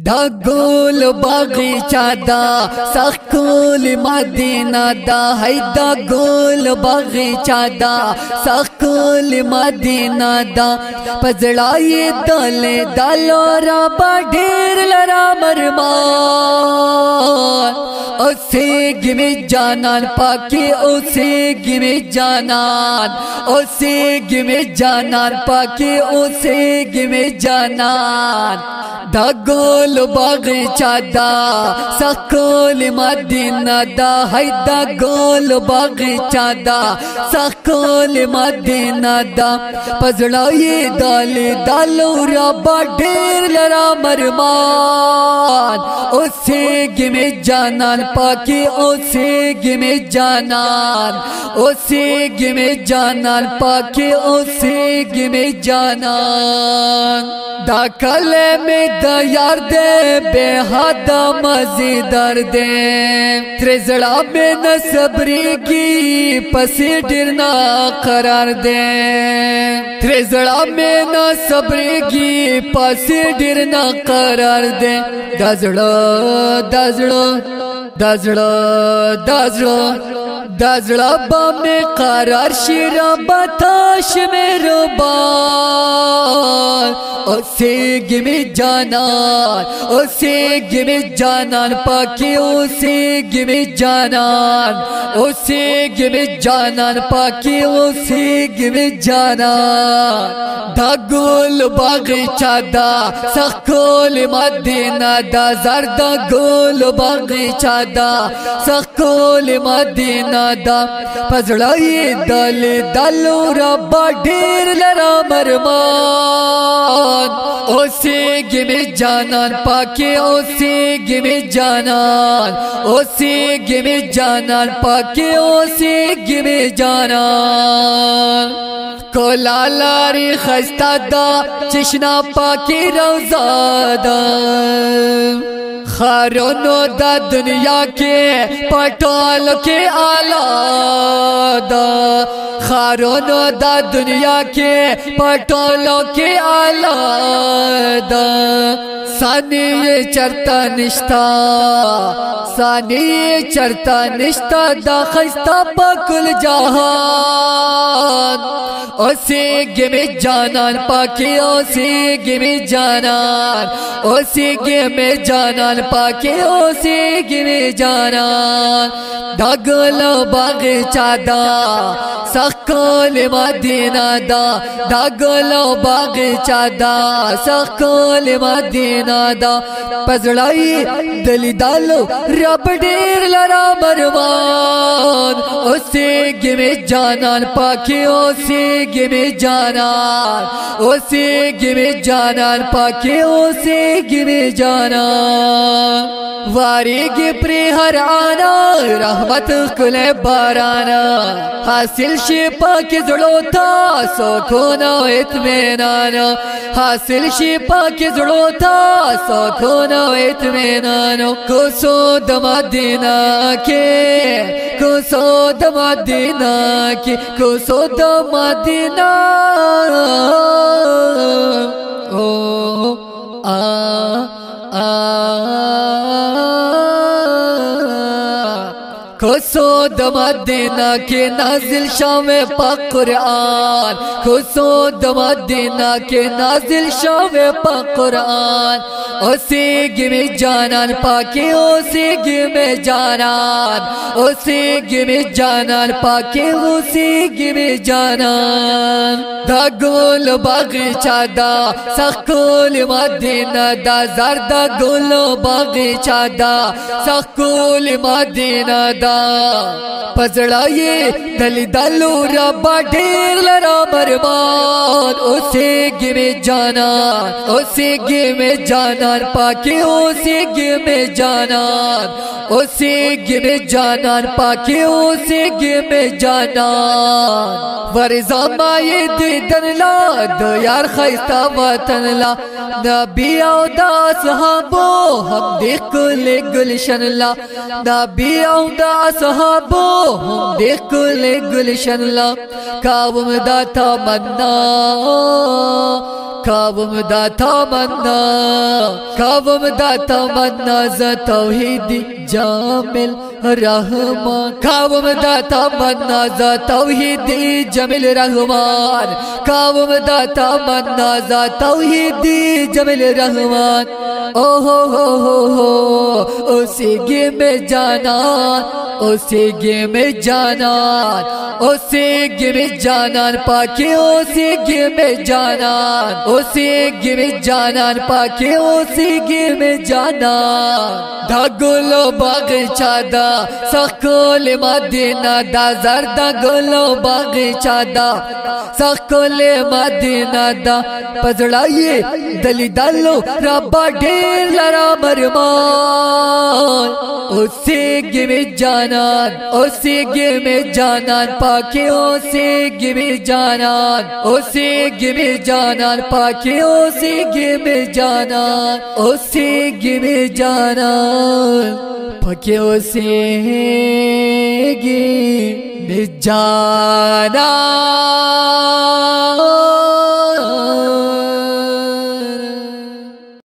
دا گل باغیچه دا سخکول مدینه دا هی دا گل باغیچه دا سخکول مدینه دا پزړای دل دلو را ډیر لرا مرمان اوسېږي مې جانان پاکي اوسېږي مې جانان اوسېږي مې جانان پاکي اوسېږي مې جانان دا گل باغیچه دا سخکول مدینه دا هی دا گل باغیچه دا سخکول مدینه دا پزړای دل دلو را ډیر لرا مرمان اوسېږي مې جانان پاکی اوسېږي مې جانان اوسېږي مې جانان پاکی اوسېږي مې جانان دا کله مې د یار دې بے حد مزیدار دې تر زړه مې نه صبرېږي پسې ډېر نا قرار دې تر زړه مې نه صبرېږي پسې ډېر نا قرار دې دا زړه دا زړه با مې قرار شي رب تاش مې ربان اوسېږي مې جانان اوسېږي مې جانان پاکي اوسېږي مې جانان اوسېږي مې جانان پاکي اوسېږي مې جانان دا ګل باغیچه دا سخکول مدینه دا زرد ګل باغیچه دا سخکول مدینه دا پزړای دل دلو رب ډیر لرا مرمان اوسېږي مې جانان پاکي اوسېږي مې جانان اوسېږي مې جانان پاکي اوسېږي مې جانان کولا لاري خستا دا چشنا پاکي روزا دا خارونو دا دنیا کے پټول کې آلا دا خارونو دا دنیا کے پټولو کې آلا دا سانی چرتا نشتا سانی چرتا نشتا دا خستا پاکل جہان اوسېږي مې جانان پاکي اوسېږي مې جانان اوسېږي مې جانان پاکي اوسېږي مې جانان دا ګل باغیچه دا سخکول مدینه دا دا ګل باغیچه دا سخکول مدینه دا پزړای دلی دالو رب ډیر لرا مرمان اوسېږي مې جانان پاکي اوسېږي مې جانان اوسېږي مې جانان پاکي اوسېږي مې جانان واریږي پرې هر آنا رحمت کله بارانا حاصل شي پاکي زړو تا سکون او اطمینان حاصل شي پاکي زړو تا سکون او اطمینان کوسو د مدینه کې کوسو د مدینه کې کوسو د مدینه او کوسو د مدینہ کے نازل شاوے پاک قرآن کوسو د مدینہ کے نازل شاوے پاک قرآن اوسېږي مې جانان پاکي اوسېږي مې جانان اوسېږي مې جانان پاکي اوسېږي مې جانان دا ګل باغیچه دا سخکول مدینه دا زرد ګل باغیچه دا سخکول مدینه دا پزړای دل دلو رب ډیر لرا مرمان اوسېږي مې جانان اوسېږي مې جانان پاکي اوسېږي مې جانان اوسېږي مې جانان پاکي اوسېږي مې جانان ورزما یې دیدن لا د یار خیستا وطن لا نبی او دا صحابو هم دې کل گلشن لا نبی او دا صحابو هم دې کل گلشن لا کاوم دا تمنا کاوم دا تمنا کاوم دا تمنا ز توحید جامل رحمان کاوم دا تمنا ز توحید جمیل رحمان کاوم دا تمنا ز توحید جمیل رحمان اوہو ہو اسی گے میں جانان اسی گے میں جانان اسی گے میں جانان پاکے اسی گے میں جانان اسی گے میں جانان پاکے اسی گے میں جانان دا گلو باغچہ دا سخکول مدینہ دا زرد گلو باغچہ دا سخکول مدینہ دا پزڑائیے دلی دلو ربا ڈیر لرا مرمان اسی گے میں جانان اسی گے میں جانان پاکے اسی گے میں جانان اسی گے میں جانان پاکے اسی گے میں جانان اسی گے میں جانان پاکے اسی گے میں جانان